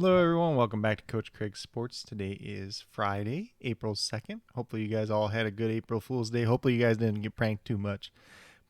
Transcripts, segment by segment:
Hello, everyone. Welcome back to Coach Craig's Sports. Today is Friday, April 2nd. Hopefully, you guys all had a good April Fool's Day. Hopefully, you guys didn't get pranked too much.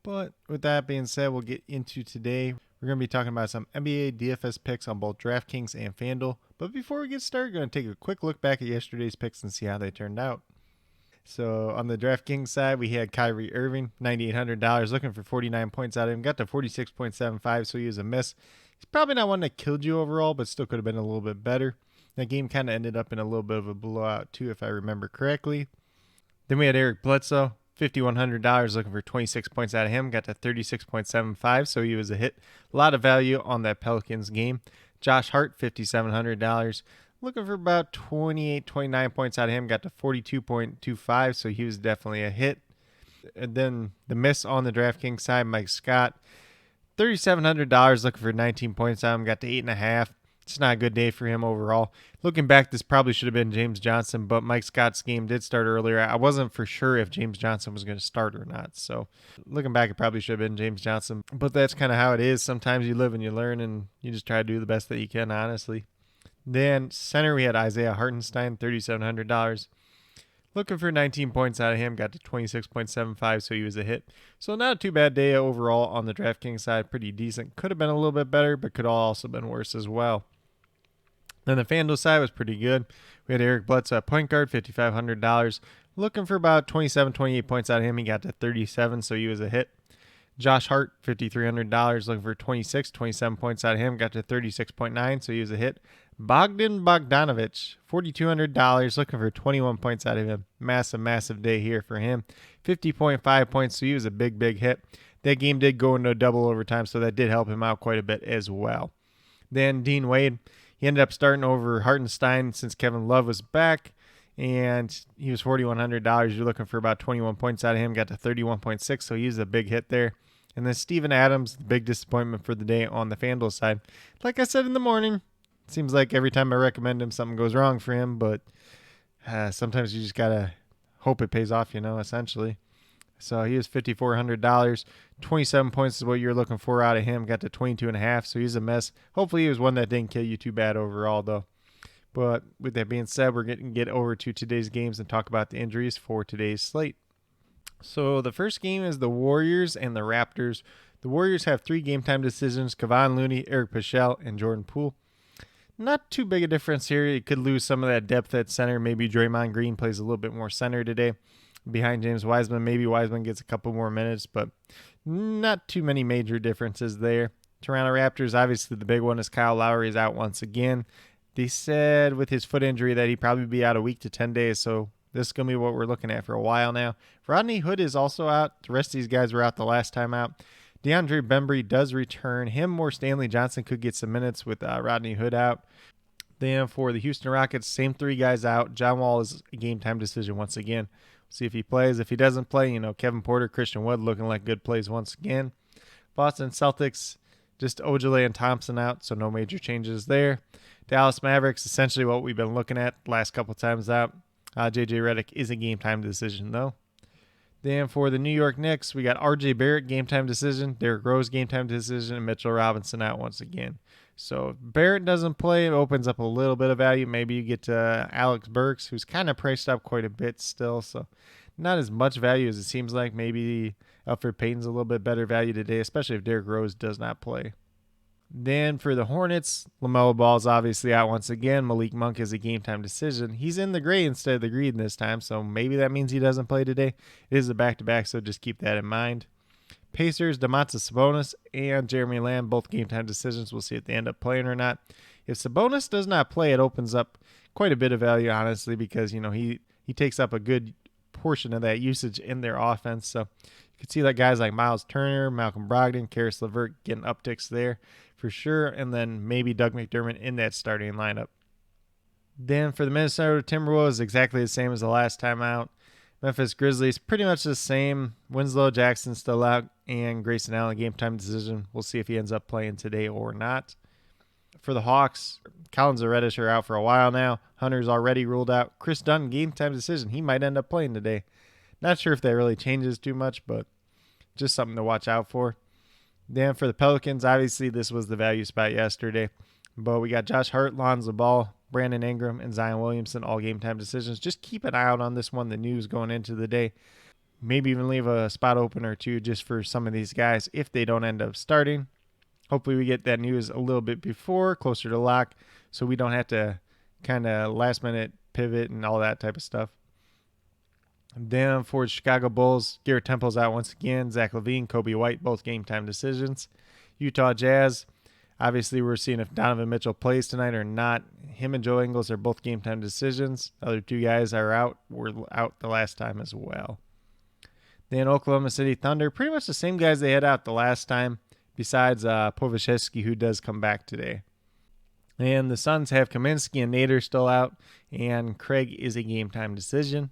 But with that being said, we'll get into today. We're going to be talking about some NBA DFS picks on both DraftKings and FanDuel. But before we get started, we're going to take a quick look back at yesterday's picks and see how they turned out. So on the DraftKings side, we had Kyrie Irving, $9,800, looking for 49 points out of him. Got to 46.75, so he was a miss. He's probably not one that killed you overall, but still could have been a little bit better. That game kind of ended up in a little bit of a blowout too, if I remember correctly. Then we had Eric Bledsoe, $5,100, looking for 26 points out of him. Got to 36.75, so he was a hit. A lot of value on that Pelicans game. Josh Hart, $5,700. Looking for about 28, 29 points out of him. Got to 42.25, so he was definitely a hit. And then the miss on the DraftKings side, Mike Scott, $3,700, looking for 19 points out of him. Got to 8.5. It's not a good day for him overall. Looking back, this probably should have been James Johnson, but Mike Scott's game did start earlier. I wasn't for sure if James Johnson was going to start or not. So looking back, it probably should have been James Johnson. But that's kind of how it is. Sometimes you live and you learn, and you just try to do the best that you can, honestly. Then center, we had Isaiah Hartenstein, $3,700. Looking for 19 points out of him. Got to 26.75, so he was a hit. So not a too bad day overall on the DraftKings side. Pretty decent. Could have been a little bit better, but could have also been worse as well. Then the FanDuel side was pretty good. We had Eric Bledsoe at point guard, $5,500. Looking for about 27, 28 points out of him. He got to 37, so he was a hit. Josh Hart, $5,300. Looking for 26, 27 points out of him. Got to 36.9, so he was a hit. Bogdan Bogdanovic, $4,200. Looking for 21 points out of him. Massive day here for him. 50.5 points, so he was a big hit. That game did go into double overtime, so that did help him out quite a bit as well. Then Dean Wade, he ended up starting over Hartenstein since Kevin Love was back, and he was $4,100. You're looking for about 21 points out of him. Got to 31.6, so he was a big hit there. And then Steven Adams, the big disappointment for the day on the FanDuel side. Like I said in the morning, seems like every time I recommend him, something goes wrong for him, but sometimes you just got to hope it pays off, essentially. So he was $5,400. 27 points is what you're looking for out of him. Got to 22.5, so he's a mess. Hopefully he was one that didn't kill you too bad overall, though. But with that being said, we're going to get over to today's games and talk about the injuries for today's slate. So the first game is the Warriors and the Raptors. The Warriors have 3 game time decisions: Kevon Looney, Eric Paschall, and Jordan Poole. Not too big a difference here. You could lose some of that depth at center. Maybe Draymond Green plays a little bit more center today behind James Wiseman. Maybe Wiseman gets a couple more minutes, but not too many major differences there. Toronto Raptors, obviously the big one is Kyle Lowry is out once again. They said with his foot injury that he'd probably be out a week to 10 days, so this is going to be what we're looking at for a while now. Rodney Hood is also out. The rest of these guys were out the last time out. DeAndre Bembry does return. Him or Stanley Johnson could get some minutes with Rodney Hood out. Then for the Houston Rockets, same 3 guys out. John Wall is a game time decision once again. See if he plays. If he doesn't play, Kevin Porter, Christian Wood looking like good plays once again. Boston Celtics, just Ojale and Thompson out, so no major changes there. Dallas Mavericks, essentially what we've been looking at last couple times out. JJ Redick is a game time decision, though. Then for the New York Knicks, we got RJ Barrett, game time decision. Derrick Rose, game time decision. And Mitchell Robinson out once again. So if Barrett doesn't play, it opens up a little bit of value. Maybe you get to Alex Burks, who's kind of priced up quite a bit still. So not as much value as it seems like. Maybe Elfrid Payton's a little bit better value today, especially if Derrick Rose does not play. Then for the Hornets, LaMelo Ball's obviously out once again. Malik Monk is a game time decision. He's in the gray instead of the green this time, so maybe that means he doesn't play today. It is a back-to-back, so just keep that in mind. Pacers, Domantas Sabonis, and Jeremy Lamb, both game time decisions. We'll see if they end up playing or not. If Sabonis does not play, it opens up quite a bit of value, honestly, because he takes up a good portion of that usage in their offense. So you can see that guys like Miles Turner, Malcolm Brogdon, Karis LeVert getting upticks there for sure, and then maybe Doug McDermott in that starting lineup. Then for the Minnesota Timberwolves, exactly the same as the last time out. Memphis Grizzlies, pretty much the same. Winslow Jackson still out, and Grayson Allen, game time decision. We'll see if he ends up playing today or not. For the Hawks, Collins and Reddish are out for a while now. Hunter's already ruled out. Chris Dunn, game time decision. He might end up playing today. Not sure if that really changes too much, but just something to watch out for. Then for the Pelicans, obviously this was the value spot yesterday. But we got Josh Hart, Lonzo Ball, Brandon Ingram, and Zion Williamson, all game time decisions. Just keep an eye out on this one, the news going into the day. Maybe even leave a spot open or two just for some of these guys if they don't end up starting. Hopefully we get that news a little bit before, closer to lock, so we don't have to kind of last minute pivot and all that type of stuff. And then for the Chicago Bulls, Garrett Temple's out once again. Zach LaVine, Kobe White, both game time decisions. Utah Jazz, obviously we're seeing if Donovan Mitchell plays tonight or not. Him and Joe Ingles are both game time decisions. The other two guys are out. Were out the last time as well. Then Oklahoma City Thunder, pretty much the same guys they had out the last time, besides Povashevsky, who does come back today. And the Suns have Kaminsky and Nader still out, and Craig is a game time decision.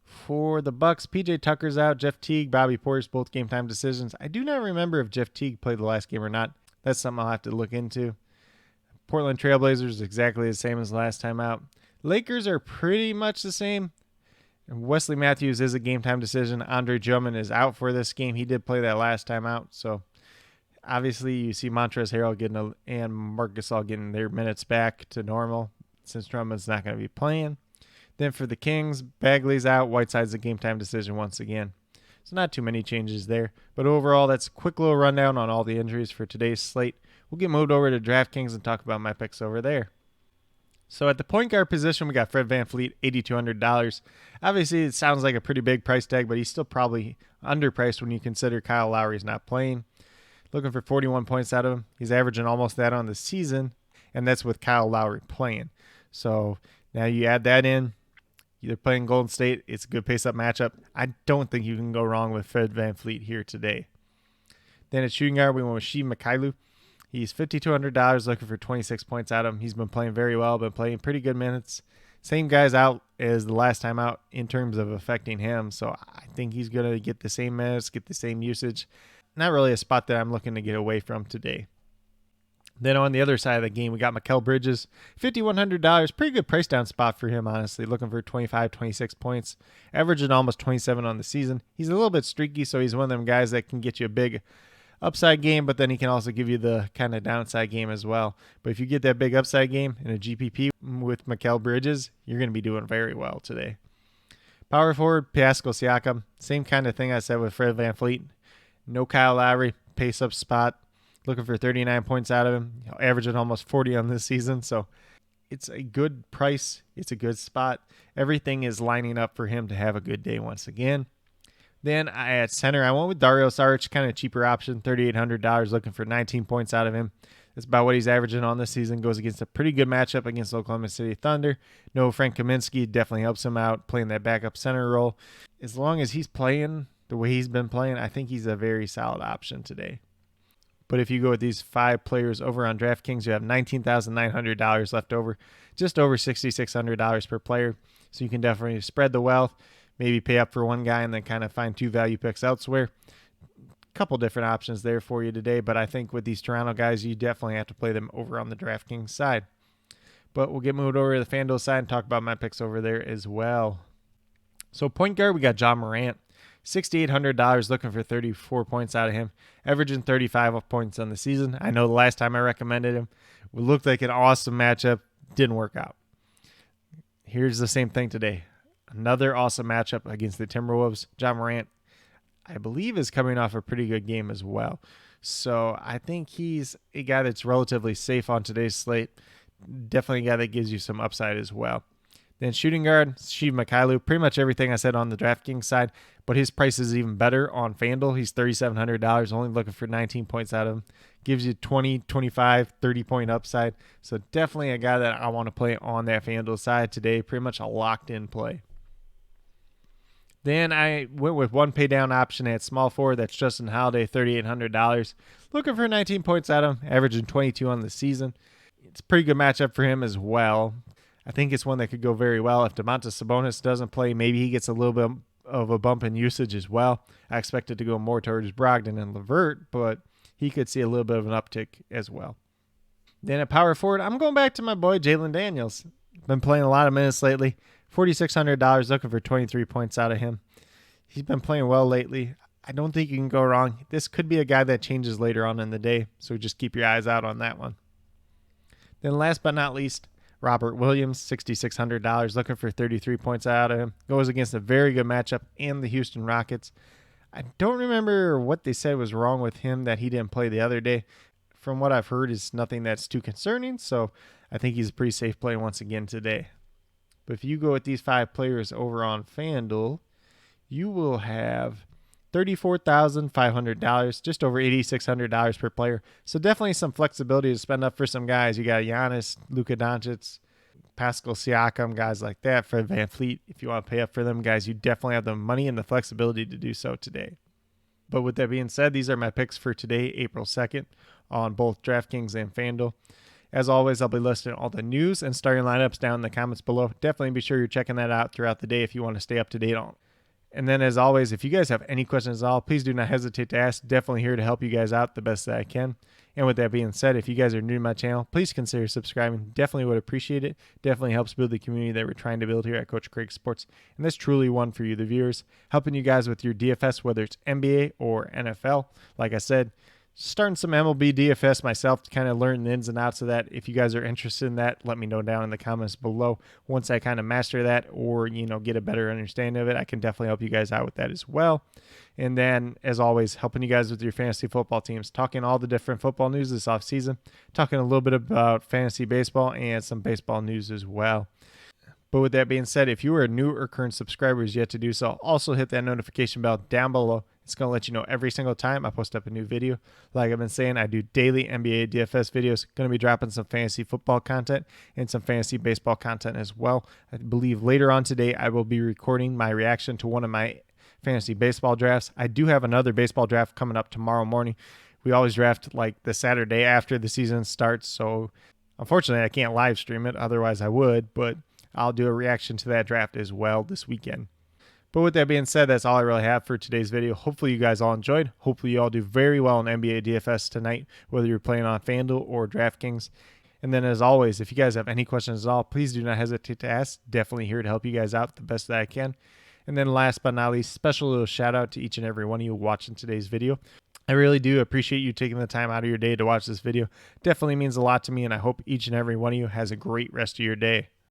For the Bucks, PJ Tucker's out, Jeff Teague, Bobby Portis, both game time decisions. I do not remember if Jeff Teague played the last game or not. That's something I'll have to look into. Portland Trailblazers exactly the same as last time out. Lakers are pretty much the same. Wesley Matthews is a game time decision. Andre Drummond is out for this game. He did play that last time out. So obviously you see Montrezl Harrell and Marc Gasol getting their minutes back to normal since Drummond's not going to be playing. Then for the Kings, Bagley's out. Whiteside's a game time decision once again. So not too many changes there. But overall, that's a quick little rundown on all the injuries for today's slate. We'll get moved over to DraftKings and talk about my picks over there. So at the point guard position, we got Fred VanVleet, $8,200. Obviously, it sounds like a pretty big price tag, but he's still probably underpriced when you consider Kyle Lowry's not playing. Looking for 41 points out of him. He's averaging almost that on the season, and that's with Kyle Lowry playing. So now you add that in. They're playing Golden State. It's a good pace-up matchup. I don't think you can go wrong with Fred VanVleet here today. Then at shooting guard, we went with Sheev Mikhailiuk. He's $5,200, looking for 26 points out of him. He's been playing very well, been playing pretty good minutes. Same guys out as the last time out in terms of affecting him, so I think he's going to get the same minutes, get the same usage. Not really a spot that I'm looking to get away from today. Then on the other side of the game, we got Mikal Bridges, $5,100. Pretty good price down spot for him, honestly. Looking for 25, 26 points. Averaging almost 27 on the season. He's a little bit streaky, so he's one of them guys that can get you a big upside game, but then he can also give you the kind of downside game as well. But if you get that big upside game in a GPP with Mikal Bridges, you're going to be doing very well today. Power forward, Pascal Siakam. Same kind of thing I said with Fred VanVleet. No Kyle Lowry, pace up spot. Looking for 39 points out of him, averaging almost 40 on this season. So it's a good price. It's a good spot. Everything is lining up for him to have a good day once again. Then at center, I went with Dario Saric, kind of cheaper option, $3,800, looking for 19 points out of him. That's about what he's averaging on this season. Goes against a pretty good matchup against Oklahoma City Thunder. No Frank Kaminsky definitely helps him out, playing that backup center role. As long as he's playing the way he's been playing, I think he's a very solid option today. But if you go with these 5 players over on DraftKings, you have $19,900 left over, just over $6,600 per player. So you can definitely spread the wealth, maybe pay up for one guy and then kind of find 2 value picks elsewhere. A couple different options there for you today, but I think with these Toronto guys, you definitely have to play them over on the DraftKings side. But we'll get moved over to the FanDuel side and talk about my picks over there as well. So point guard, we got John Morant. $6,800, looking for 34 points out of him, averaging 35 points on the season. I know the last time I recommended him, it looked like an awesome matchup. Didn't work out. Here's the same thing today. Another awesome matchup against the Timberwolves. John Morant, I believe, is coming off a pretty good game as well. So I think he's a guy that's relatively safe on today's slate. Definitely a guy that gives you some upside as well. Then shooting guard, Sheev Mikhailiuk. Pretty much everything I said on the DraftKings side, but his price is even better on FanDuel. He's $3,700, only looking for 19 points out of him. Gives you 20, 25, 30-point upside. So definitely a guy that I want to play on that FanDuel side today. Pretty much a locked-in play. Then I went with one pay down option at small forward. That's Justin Holiday, $3,800. Looking for 19 points out of him, averaging 22 on the season. It's a pretty good matchup for him as well. I think it's one that could go very well. If Domantas Sabonis doesn't play, maybe he gets a little bit of a bump in usage as well. I expect it to go more towards Brogdon and LeVert, but he could see a little bit of an uptick as well. Then at power forward, I'm going back to my boy Jalen Daniels. Been playing a lot of minutes lately. $4,600, looking for 23 points out of him. He's been playing well lately. I don't think you can go wrong. This could be a guy that changes later on in the day, so just keep your eyes out on that one. Then last but not least, Robert Williams, $6,600, looking for 33 points out of him. Goes against a very good matchup and the Houston Rockets. I don't remember what they said was wrong with him that he didn't play the other day. From what I've heard, is nothing that's too concerning, so I think he's a pretty safe play once again today. But if you go with these 5 players over on FanDuel, you will have $34,500, just over $8,600 per player. So definitely some flexibility to spend up for some guys. You got Giannis, Luka Doncic, Pascal Siakam, guys like that. Fred VanVleet, if you want to pay up for them guys, you definitely have the money and the flexibility to do so today. But with that being said, these are my picks for today, April 2nd, on both DraftKings and FanDuel. As always, I'll be listing all the news and starting lineups down in the comments below. Definitely be sure you're checking that out throughout the day if you want to stay up to date on it. And then as always, if you guys have any questions at all, please do not hesitate to ask. Definitely here to help you guys out the best that I can. And with that being said, if you guys are new to my channel, please consider subscribing. Definitely would appreciate it. Definitely helps build the community that we're trying to build here at Coach Craig Sports. And that's truly one for you, the viewers, helping you guys with your DFS, whether it's NBA or NFL. Like I said, starting some MLB DFS myself to kind of learn the ins and outs of that. If you guys are interested in that, let me know down in the comments below. Once I kind of master that or, get a better understanding of it, I can definitely help you guys out with that as well. And then, as always, helping you guys with your fantasy football teams, talking all the different football news this offseason, talking a little bit about fantasy baseball and some baseball news as well. But with that being said, if you are new or current subscribers yet to do so, also hit that notification bell down below. It's going to let you know every single time I post up a new video. Like I've been saying, I do daily NBA DFS videos. Going to be dropping some fantasy football content and some fantasy baseball content as well. I believe later on today I will be recording my reaction to one of my fantasy baseball drafts. I do have another baseball draft coming up tomorrow morning. We always draft like the Saturday after the season starts, so unfortunately I can't live stream it. Otherwise I would, but I'll do a reaction to that draft as well this weekend. But with that being said, that's all I really have for today's video. Hopefully you guys all enjoyed. Hopefully you all do very well in NBA DFS tonight, whether you're playing on FanDuel or DraftKings. And then as always, if you guys have any questions at all, please do not hesitate to ask. Definitely here to help you guys out the best that I can. And then last but not least, special little shout out to each and every one of you watching today's video. I really do appreciate you taking the time out of your day to watch this video. Definitely means a lot to me, and I hope each and every one of you has a great rest of your day.